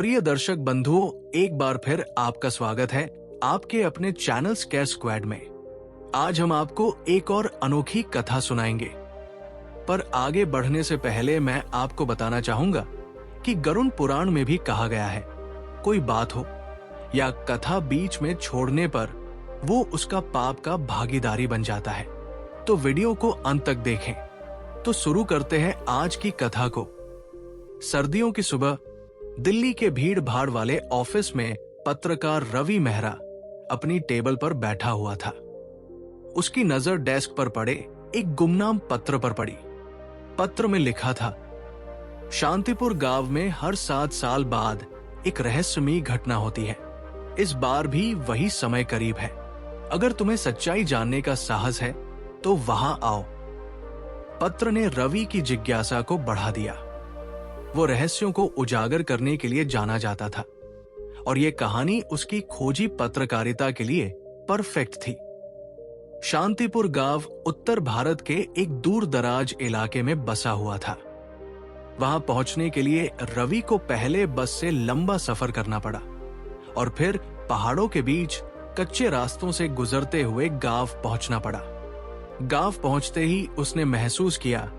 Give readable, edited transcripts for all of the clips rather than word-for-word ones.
प्रिय दर्शक बंधुओं, एक बार फिर आपका स्वागत है आपके अपने चैनल स्केयर स्क्वाड में। आज हम आपको एक और अनोखी कथा सुनाएंगे, पर आगे बढ़ने से पहले मैं आपको बताना चाहूंगा कि गरुड़ पुराण में भी कहा गया है, कोई बात हो या कथा बीच में छोड़ने पर वो उसका पाप का भागीदारी बन जाता है। तो वीडियो को अंत तक देखें। तो शुरू करते हैं आज की कथा को। सर्दियों की सुबह दिल्ली के भीड़ भाड़ वाले ऑफिस में पत्रकार रवि मेहरा अपनी टेबल पर बैठा हुआ था। उसकी नजर डेस्क पर पड़े एक गुमनाम पत्र पर पड़ी। पत्र में लिखा था, शांतिपुर गांव में हर 7 साल बाद एक रहस्यमयी घटना होती है। इस बार भी वही समय करीब है। अगर तुम्हें सच्चाई जानने का साहस है तो वहां आओ। पत्र ने रवि की जिज्ञासा को बढ़ा दिया। वो रहस्यों को उजागर करने के लिए जाना जाता था और ये कहानी उसकी खोजी पत्रकारिता के लिए परफेक्ट थी। शांतिपुर गांव उत्तर भारत के एक दूर दराज इलाके में बसा हुआ था। वहां पहुंचने के लिए रवि को पहले बस से लंबा सफर करना पड़ा और फिर पहाड़ों के बीच कच्चे रास्तों से गुजरते हुए गांव पहुंचना पड़ा। गांव पहुंचते ही उसने महसूस किया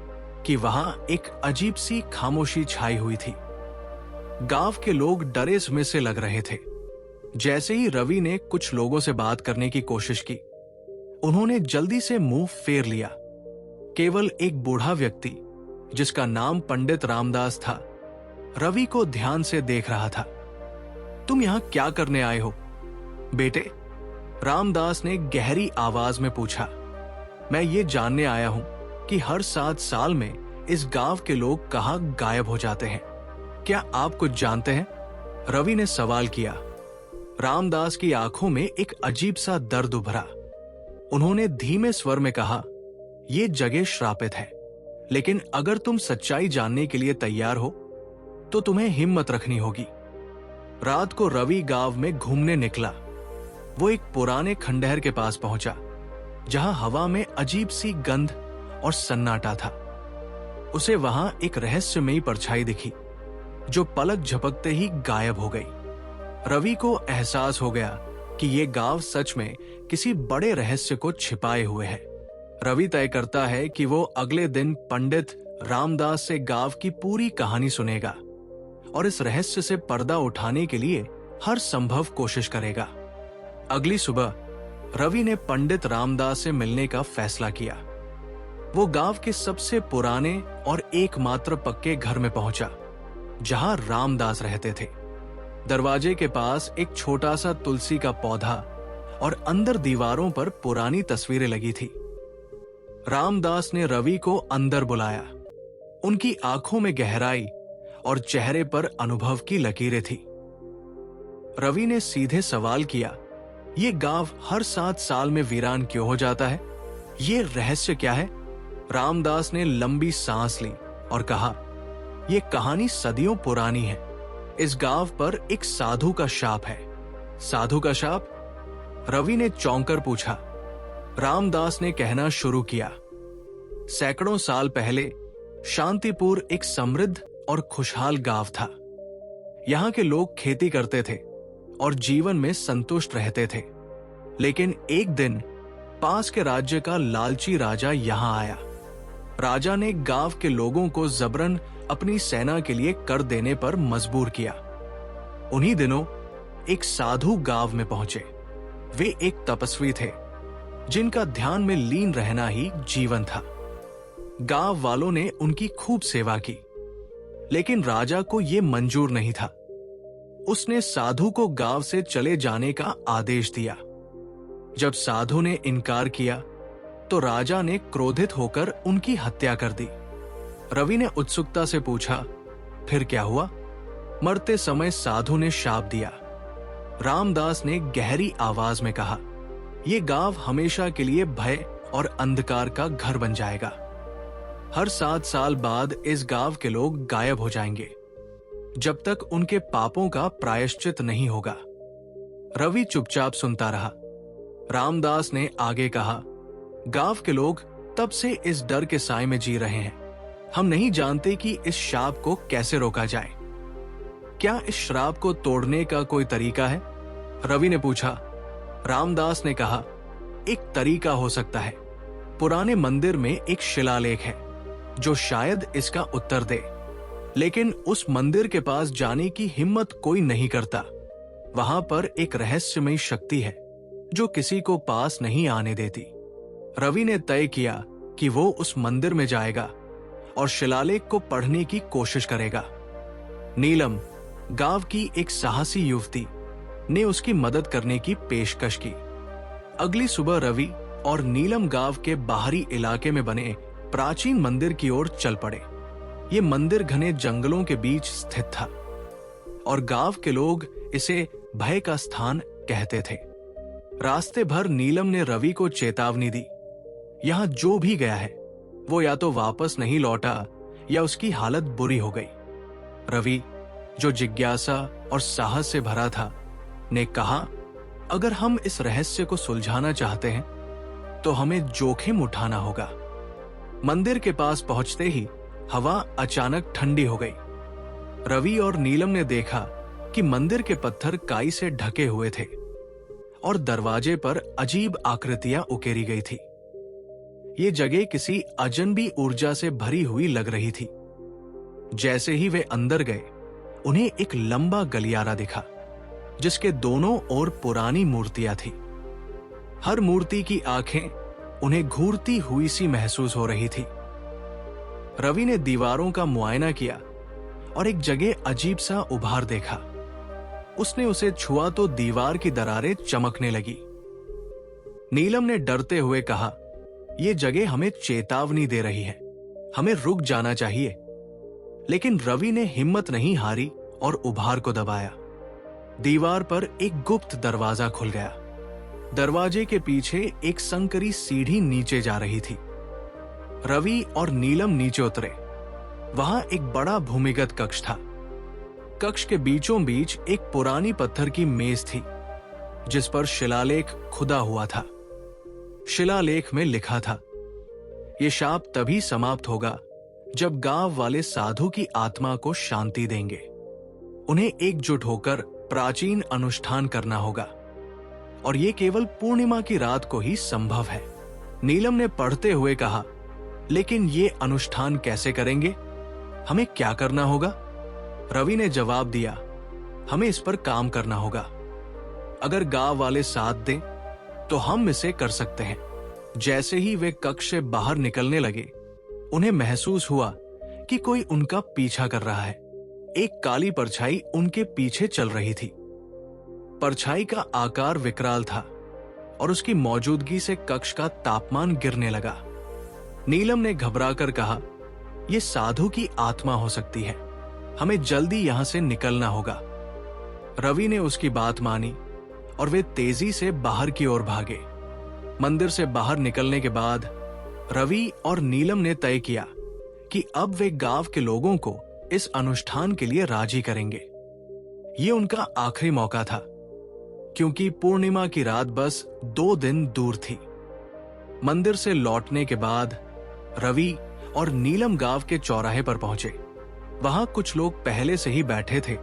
कि वहां एक अजीब सी खामोशी छाई हुई थी। गांव के लोग डरे में से लग रहे थे। जैसे ही रवि ने कुछ लोगों से बात करने की कोशिश की, उन्होंने जल्दी से मुंह फेर लिया। केवल एक बूढ़ा व्यक्ति जिसका नाम पंडित रामदास था, रवि को ध्यान से देख रहा था। तुम यहां क्या करने आए हो बेटे? रामदास ने गहरी आवाज में पूछा। मैं ये जानने आया हूं कि हर 7 साल में इस गांव के लोग कहां गायब हो जाते हैं। क्या आप कुछ जानते हैं? रवि ने सवाल किया। रामदास की आंखों में एक अजीब सा दर्द उभरा। उन्होंने धीमे स्वर में कहा, यह जगह श्रापित है, लेकिन अगर तुम सच्चाई जानने के लिए तैयार हो तो तुम्हें हिम्मत रखनी होगी। रात को रवि गांव में घूमने निकला। वो एक पुराने खंडहर के पास पहुंचा, जहां हवा में अजीब सी गंध और सन्नाटा था। उसे वहां एक रहस्यमयी परछाई दिखी, जो पलक झपकते ही गायब हो गई। रवि को एहसास हो गया कि ये गांव सच में किसी बड़े रहस्य को छिपाए हुए है। रवि तय करता है कि वो अगले दिन पंडित रामदास से गांव की पूरी कहानी सुनेगा और इस रहस्य से पर्दा उठाने के लिए हर संभव कोशिश करेगा। अगली सुबह रवि ने पंडित रामदास से मिलने का फैसला किया। वो गांव के सबसे पुराने और एकमात्र पक्के घर में पहुंचा, जहां रामदास रहते थे। दरवाजे के पास एक छोटा सा तुलसी का पौधा और अंदर दीवारों पर पुरानी तस्वीरें लगी थी। रामदास ने रवि को अंदर बुलाया। उनकी आंखों में गहराई और चेहरे पर अनुभव की लकीरें थी। रवि ने सीधे सवाल किया, ये गांव हर 7 साल में वीरान क्यों हो जाता है? ये रहस्य क्या है? रामदास ने लंबी सांस ली और कहा, यह कहानी सदियों पुरानी है। इस गांव पर एक साधु का शाप है। साधु का शाप? रवि ने चौंकर पूछा। रामदास ने कहना शुरू किया, सैकड़ों साल पहले शांतिपुर एक समृद्ध और खुशहाल गांव था। यहां के लोग खेती करते थे और जीवन में संतुष्ट रहते थे। लेकिन एक दिन पास के राज्य का लालची राजा यहां आया। राजा ने गांव के लोगों को जबरन अपनी सेना के लिए कर देने पर मजबूर किया। उन्हीं दिनों एक साधु गांव में पहुंचे। वे एक तपस्वी थे, जिनका ध्यान में लीन रहना ही जीवन था। गांव वालों ने उनकी खूब सेवा की, लेकिन राजा को यह मंजूर नहीं था। उसने साधु को गांव से चले जाने का आदेश दिया। जब साधु ने इनकार किया तो राजा ने क्रोधित होकर उनकी हत्या कर दी। रवि ने उत्सुकता से पूछा, फिर क्या हुआ? मरते समय साधु ने शाप दिया। रामदास ने गहरी आवाज में कहा, यह गांव हमेशा के लिए भय और अंधकार का घर बन जाएगा। हर 7 साल बाद इस गांव के लोग गायब हो जाएंगे, जब तक उनके पापों का प्रायश्चित नहीं होगा। रवि चुपचाप सुनता रहा। रामदास ने आगे कहा, गांव के लोग तब से इस डर के साए में जी रहे हैं। हम नहीं जानते कि इस शाप को कैसे रोका जाए। क्या इस श्राप को तोड़ने का कोई तरीका है? रवि ने पूछा। रामदास ने कहा, एक तरीका हो सकता है। पुराने मंदिर में एक शिलालेख है जो शायद इसका उत्तर दे, लेकिन उस मंदिर के पास जाने की हिम्मत कोई नहीं करता। वहां पर एक रहस्यमयी शक्ति है जो किसी को पास नहीं आने देती। रवि ने तय किया कि वो उस मंदिर में जाएगा और शिलालेख को पढ़ने की कोशिश करेगा। नीलम, गांव की एक साहसी युवती, ने उसकी मदद करने की पेशकश की। अगली सुबह रवि और नीलम गांव के बाहरी इलाके में बने प्राचीन मंदिर की ओर चल पड़े। ये मंदिर घने जंगलों के बीच स्थित था और गांव के लोग इसे भय का स्थान कहते थे। रास्ते भर नीलम ने रवि को चेतावनी दी, यहां जो भी गया है वो या तो वापस नहीं लौटा या उसकी हालत बुरी हो गई। रवि, जो जिज्ञासा और साहस से भरा था, ने कहा, अगर हम इस रहस्य को सुलझाना चाहते हैं तो हमें जोखिम उठाना होगा। मंदिर के पास पहुंचते ही हवा अचानक ठंडी हो गई। रवि और नीलम ने देखा कि मंदिर के पत्थर काई से ढके हुए थे और दरवाजे पर अजीब आकृतियां उकेरी गई थी। ये जगह किसी अजनबी ऊर्जा से भरी हुई लग रही थी। जैसे ही वे अंदर गए, उन्हें एक लंबा गलियारा दिखा जिसके दोनों ओर पुरानी मूर्तियां थी। हर मूर्ति की आंखें उन्हें घूरती हुई सी महसूस हो रही थी। रवि ने दीवारों का मुआयना किया और एक जगह अजीब सा उभार देखा। उसने उसे छुआ तो दीवार की दरारें चमकने लगी। नीलम ने डरते हुए कहा, यह जगह हमें चेतावनी दे रही है, हमें रुक जाना चाहिए। लेकिन रवि ने हिम्मत नहीं हारी और उभार को दबाया। दीवार पर एक गुप्त दरवाजा खुल गया। दरवाजे के पीछे एक संकरी सीढ़ी नीचे जा रही थी। रवि और नीलम नीचे उतरे। वहां एक बड़ा भूमिगत कक्ष था। कक्ष के बीचों बीच एक पुरानी पत्थर की मेज थी जिस पर शिलालेख खुदा हुआ था। शिलालेख में लिखा था, यह शाप तभी समाप्त होगा जब गांव वाले साधु की आत्मा को शांति देंगे। उन्हें एकजुट होकर प्राचीन अनुष्ठान करना होगा और यह केवल पूर्णिमा की रात को ही संभव है। नीलम ने पढ़ते हुए कहा, लेकिन ये अनुष्ठान कैसे करेंगे? हमें क्या करना होगा? रवि ने जवाब दिया, हमें इस पर काम करना होगा। अगर गांव वाले साथ दें तो हम इसे कर सकते हैं। जैसे ही वे कक्ष से बाहर निकलने लगे, उन्हें महसूस हुआ कि कोई उनका पीछा कर रहा है। एक काली परछाई उनके पीछे चल रही थी। परछाई का आकार विकराल था और उसकी मौजूदगी से कक्ष का तापमान गिरने लगा। नीलम ने घबराकर कहा, यह साधु की आत्मा हो सकती है, हमें जल्दी यहां से निकलना होगा। रवि ने उसकी बात मानी और वे तेजी से बाहर की ओर भागे। मंदिर से बाहर निकलने के बाद रवि और नीलम ने तय किया कि अब वे गांव के लोगों को इस अनुष्ठान के लिए राजी करेंगे। ये उनका आखिरी मौका था, क्योंकि पूर्णिमा की रात बस 2 दिन दूर थी। मंदिर से लौटने के बाद रवि और नीलम गांव के चौराहे पर पहुंचे। वहां कुछ लोग पहले से ही बैठे थे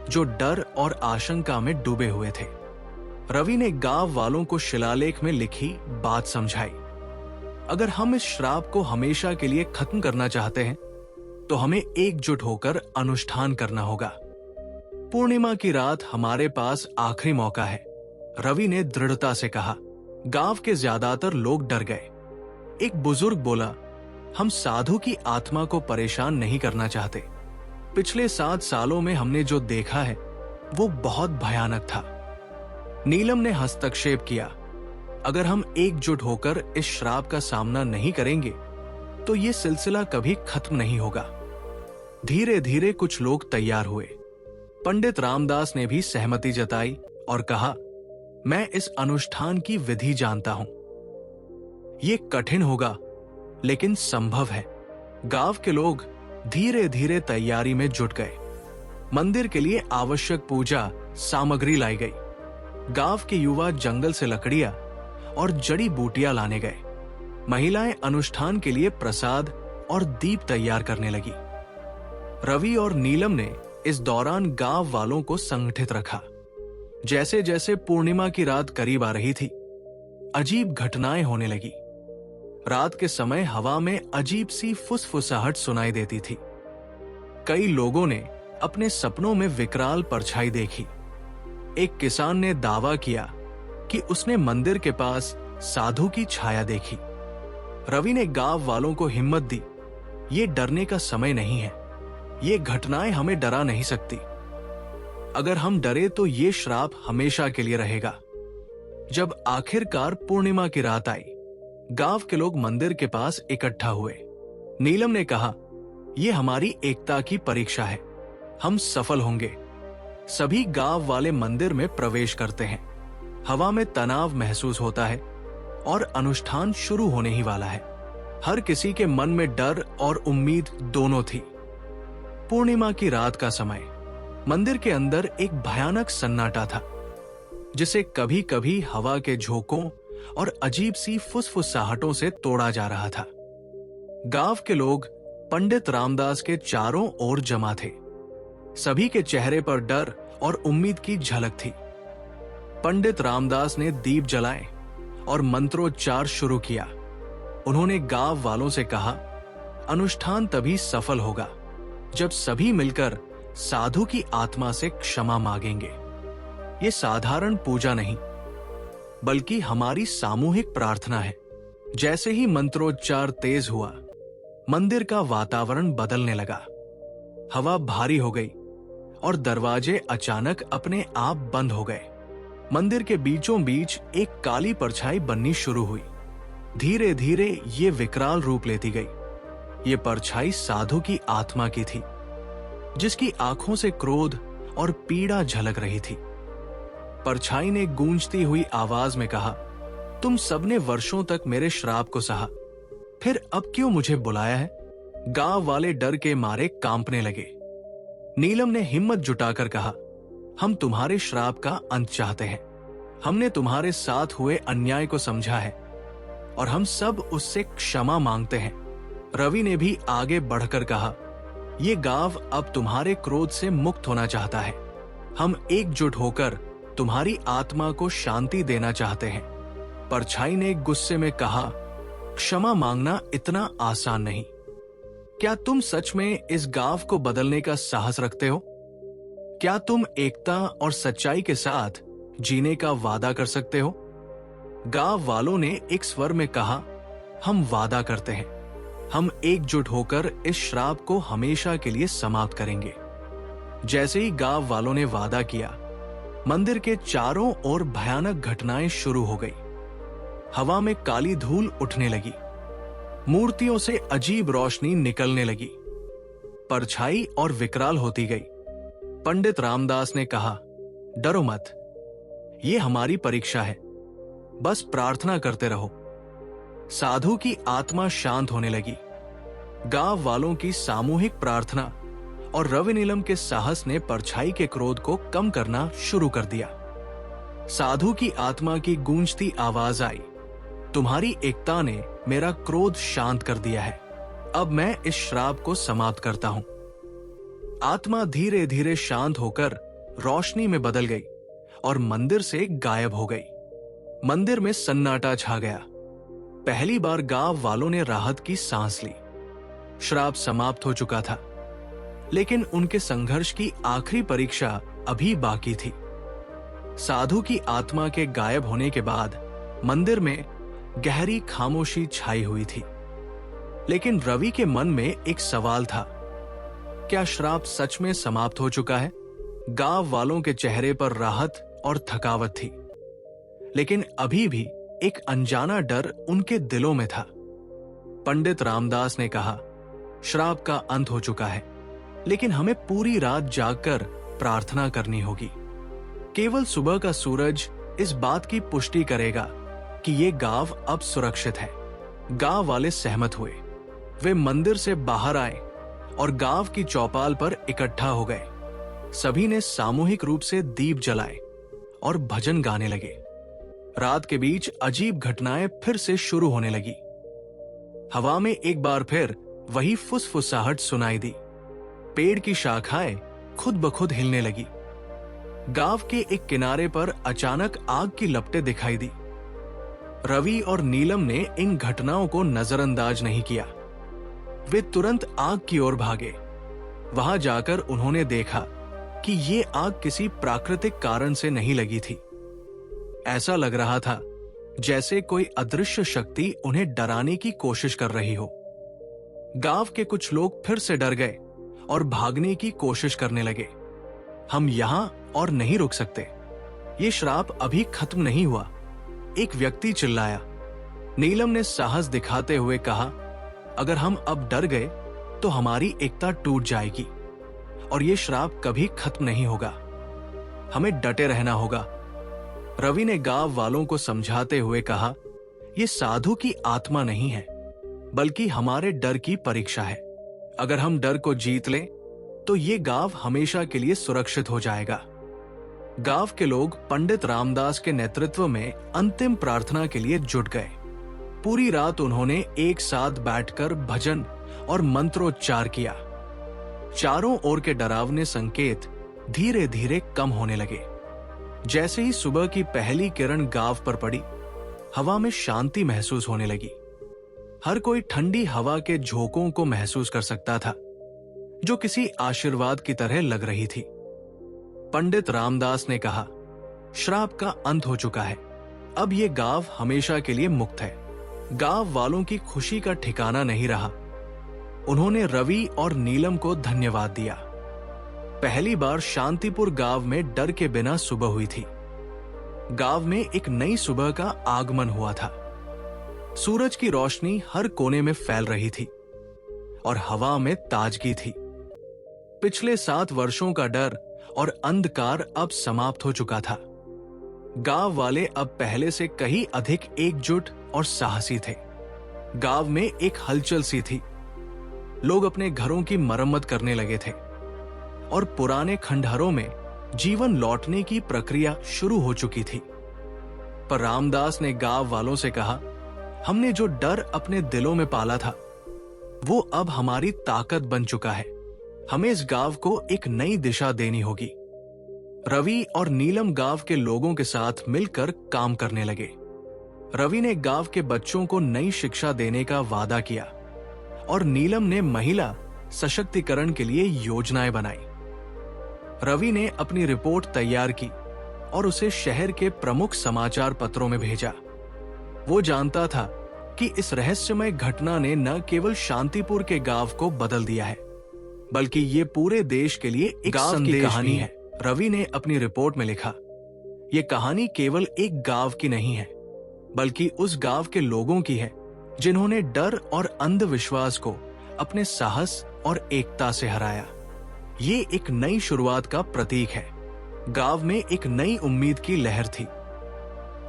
जो डर और आशंका में डूबे हुए थे। रवि ने गांव वालों को शिलालेख में लिखी बात समझाई। अगर हम इस श्राप को हमेशा के लिए खत्म करना चाहते हैं तो हमें एकजुट होकर अनुष्ठान करना होगा। पूर्णिमा की रात हमारे पास आखिरी मौका है, रवि ने दृढ़ता से कहा। गांव के ज्यादातर लोग डर गए। एक बुजुर्ग बोला, हम साधु की आत्मा को परेशान नहीं करना चाहते। पिछले 7 सालों में हमने जो देखा है वो बहुत भयानक था। नीलम ने हस्तक्षेप किया, अगर हम एकजुट होकर इस श्राप का सामना नहीं करेंगे तो ये सिलसिला कभी खत्म नहीं होगा। धीरे धीरे कुछ लोग तैयार हुए। पंडित रामदास ने भी सहमति जताई और कहा, मैं इस अनुष्ठान की विधि जानता हूं। ये कठिन होगा लेकिन संभव है। गांव के लोग धीरे धीरे तैयारी में जुट गए। मंदिर के लिए आवश्यक पूजा सामग्री लाई गई। गांव के युवा जंगल से लकड़ियां और जड़ी बूटियां लाने गए। महिलाएं अनुष्ठान के लिए प्रसाद और दीप तैयार करने लगी। रवि और नीलम ने इस दौरान गांव वालों को संगठित रखा। जैसे जैसे पूर्णिमा की रात करीब आ रही थी, अजीब घटनाएं होने लगी। रात के समय हवा में अजीब सी फुसफुसाहट सुनाई देती थी। कई लोगों ने अपने सपनों में विकराल परछाई देखी। एक किसान ने दावा किया कि उसने मंदिर के पास साधु की छाया देखी। रवि ने गांव वालों को हिम्मत दी, ये डरने का समय नहीं है, ये घटनाएं हमें डरा नहीं सकती। अगर हम डरे तो ये श्राप हमेशा के लिए रहेगा। जब आखिरकार पूर्णिमा की रात आई, गांव के लोग मंदिर के पास इकट्ठा हुए। नीलम ने कहा, यह हमारी एकता की परीक्षा है, हम सफल होंगे। सभी गांव वाले मंदिर में प्रवेश करते हैं। हवा में तनाव महसूस होता है और अनुष्ठान शुरू होने ही वाला है। हर किसी के मन में डर और उम्मीद दोनों थी। पूर्णिमा की रात का समय, मंदिर के अंदर एक भयानक सन्नाटा था, जिसे कभी कभी हवा के झोंकों और अजीब सी फुसफुसाहटों से तोड़ा जा रहा था। गांव के लोग पंडित रामदास के चारों ओर जमा थे। सभी के चेहरे पर डर और उम्मीद की झलक थी। पंडित रामदास ने दीप जलाए और मंत्रोच्चार शुरू किया। उन्होंने गांव वालों से कहा, अनुष्ठान तभी सफल होगा जब सभी मिलकर साधु की आत्मा से क्षमा मांगेंगे। ये साधारण पूजा नहीं, बल्कि हमारी सामूहिक प्रार्थना है। जैसे ही मंत्रोच्चार तेज हुआ, मंदिर का वातावरण बदलने लगा। हवा भारी हो गई और दरवाजे अचानक अपने आप बंद हो गए। मंदिर के बीचों बीच एक काली परछाई बननी शुरू हुई। धीरे धीरे ये विकराल रूप लेती गई। ये परछाई साधु की आत्मा की थी, जिसकी आंखों से क्रोध और पीड़ा झलक रही थी। परछाई ने गूंजती हुई आवाज में कहा, तुम सबने वर्षों तक मेरे श्राप को सहा, फिर अब क्यों मुझे बुलाया है? गांव वाले डर के मारे कांपने लगे। नीलम ने हिम्मत जुटाकर कहा, हम तुम्हारे श्राप का अंत चाहते हैं। हमने तुम्हारे साथ हुए अन्याय को समझा है और हम सब उससे क्षमा मांगते हैं। रवि ने भी आगे बढ़कर कहा, ये गांव अब तुम्हारे क्रोध से मुक्त होना चाहता है। हम एकजुट होकर तुम्हारी आत्मा को शांति देना चाहते हैं। परछाई ने गुस्से में कहा, क्षमा मांगना इतना आसान नहीं। क्या तुम सच में इस गांव को बदलने का साहस रखते हो? क्या तुम एकता और सच्चाई के साथ जीने का वादा कर सकते हो? गांव वालों ने एक स्वर में कहा, हम वादा करते हैं। हम एकजुट होकर इस श्राप को हमेशा के लिए समाप्त करेंगे। जैसे ही गांव वालों ने वादा किया, मंदिर के चारों ओर भयानक घटनाएं शुरू हो गई। हवा में काली धूल उठने लगी। मूर्तियों से अजीब रोशनी निकलने लगी। परछाई और विकराल होती गई। पंडित रामदास ने कहा, डरो मत, ये हमारी परीक्षा है, बस प्रार्थना करते रहो। साधु की आत्मा शांत होने लगी। गांव वालों की सामूहिक प्रार्थना और रवि नीलम के साहस ने परछाई के क्रोध को कम करना शुरू कर दिया। साधु की आत्मा की गूंजती आवाज आई, तुम्हारी एकता ने मेरा क्रोध शांत कर दिया है। अब मैं इस श्राप को समाप्त करता हूं। आत्मा धीरे धीरे शांत होकर रोशनी में बदल गई और मंदिर से गायब हो गई। मंदिर में सन्नाटा छा गया। पहली बार गांव वालों ने राहत की सांस ली। श्राप समाप्त हो चुका था, लेकिन उनके संघर्ष की आखिरी परीक्षा अभी बाकी थी। साधु की आत्मा के गायब होने के बाद मंदिर में गहरी खामोशी छाई हुई थी। लेकिन रवि के मन में एक सवाल था, क्या श्राप सच में समाप्त हो चुका है? गांव वालों के चेहरे पर राहत और थकावट थी, लेकिन अभी भी एक अनजाना डर उनके दिलों में था। पंडित रामदास ने कहा, श्राप का अंत हो चुका है, लेकिन हमें पूरी रात जागकर प्रार्थना करनी होगी। केवल सुबह का सूरज इस बात की पुष्टि करेगा कि ये गांव अब सुरक्षित है। गांव वाले सहमत हुए। वे मंदिर से बाहर आए और गांव की चौपाल पर इकट्ठा हो गए। सभी ने सामूहिक रूप से दीप जलाए और भजन गाने लगे। रात के बीच अजीब घटनाएं फिर से शुरू होने लगी। हवा में एक बार फिर वही फुसफुसाहट सुनाई दी। पेड़ की शाखाएं खुद ब खुद हिलने लगी। गांव के एक किनारे पर अचानक आग की लपटें दिखाई दी। रवि और नीलम ने इन घटनाओं को नजरअंदाज नहीं किया। वे तुरंत आग की ओर भागे। वहां जाकर उन्होंने देखा कि ये आग किसी प्राकृतिक कारण से नहीं लगी थी। ऐसा लग रहा था जैसे कोई अदृश्य शक्ति उन्हें डराने की कोशिश कर रही हो। गांव के कुछ लोग फिर से डर गए और भागने की कोशिश करने लगे। हम यहां और नहीं रुक सकते, ये श्राप अभी खत्म नहीं हुआ, एक व्यक्ति चिल्लाया। नीलम ने साहस दिखाते हुए कहा, अगर हम अब डर गए तो हमारी एकता टूट जाएगी और ये श्राप कभी खत्म नहीं होगा। हमें डटे रहना होगा। रवि ने गांव वालों को समझाते हुए कहा, ये साधु की आत्मा नहीं है, बल्कि हमारे डर की परीक्षा है। अगर हम डर को जीत लें तो ये गांव हमेशा के लिए सुरक्षित हो जाएगा। गांव के लोग पंडित रामदास के नेतृत्व में अंतिम प्रार्थना के लिए जुट गए। पूरी रात उन्होंने एक साथ बैठकर भजन और मंत्रोच्चार किया। चारों ओर के डरावने संकेत धीरे धीरे कम होने लगे। जैसे ही सुबह की पहली किरण गांव पर पड़ी, हवा में शांति महसूस होने लगी। हर कोई ठंडी हवा के झोंकों को महसूस कर सकता था, जो किसी आशीर्वाद की तरह लग रही थी। पंडित रामदास ने कहा, श्राप का अंत हो चुका है, अब ये गांव हमेशा के लिए मुक्त है। गांव वालों की खुशी का ठिकाना नहीं रहा। उन्होंने रवि और नीलम को धन्यवाद दिया। पहली बार शांतिपुर गांव में डर के बिना सुबह हुई थी। गांव में एक नई सुबह का आगमन हुआ था। सूरज की रोशनी हर कोने में फैल रही थी और हवा में ताजगी थी। पिछले 7 वर्षों का डर और अंधकार अब समाप्त हो चुका था। गांव वाले अब पहले से कहीं अधिक एकजुट और साहसी थे। गांव में एक हलचल सी थी। लोग अपने घरों की मरम्मत करने लगे थे और पुराने खंडहरों में जीवन लौटने की प्रक्रिया शुरू हो चुकी थी। पर रामदास ने गांव वालों से कहा, हमने जो डर अपने दिलों में पाला था, वो अब हमारी ताकत बन चुका है। हमें इस गांव को एक नई दिशा देनी होगी। रवि और नीलम गांव के लोगों के साथ मिलकर काम करने लगे। रवि ने गांव के बच्चों को नई शिक्षा देने का वादा किया और नीलम ने महिला सशक्तिकरण के लिए योजनाएं बनाई। रवि ने अपनी रिपोर्ट तैयार की और उसे शहर के प्रमुख समाचार पत्रों में भेजा। वो जानता था कि इस रहस्यमय घटना ने न केवल शांतिपुर के गांव को बदल दिया है, बल्कि ये पूरे देश के लिए एक गांव की कहानी है। रवि ने अपनी रिपोर्ट में लिखा, ये कहानी केवल एक गांव की नहीं है, बल्कि उस गांव के लोगों की है जिन्होंने डर और अंधविश्वास को अपने साहस और एकता से हराया। ये एक नई शुरुआत का प्रतीक है। गांव में एक नई उम्मीद की लहर थी।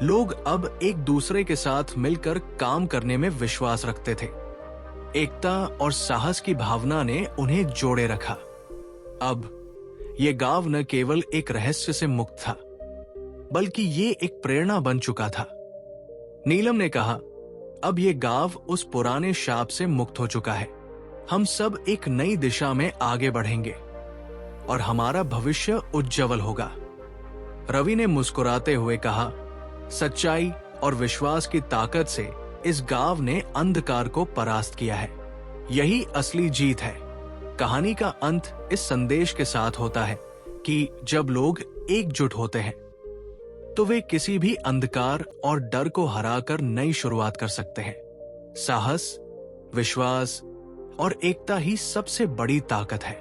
लोग अब एक दूसरे के साथ मिलकर काम करने में विश्वास रखते थे। एकता और साहस की भावना ने उन्हें जोड़े रखा। अब ये गांव न केवल एक रहस्य से मुक्त था, बल्कि ये एक प्रेरणा बन चुका था। नीलम ने कहा, अब ये गांव उस पुराने शाप से मुक्त हो चुका है। हम सब एक नई दिशा में आगे बढ़ेंगे और हमारा भविष्य उज्जवल होगा। रवि ने मुस्कुराते हुए कहा, सच्चाई और विश्वास की ताकत से इस गांव ने अंधकार को परास्त किया है। यही असली जीत है। कहानी का अंत इस संदेश के साथ होता है कि जब लोग एकजुट होते हैं तो वे किसी भी अंधकार और डर को हराकर नई शुरुआत कर सकते हैं। साहस, विश्वास और एकता ही सबसे बड़ी ताकत है।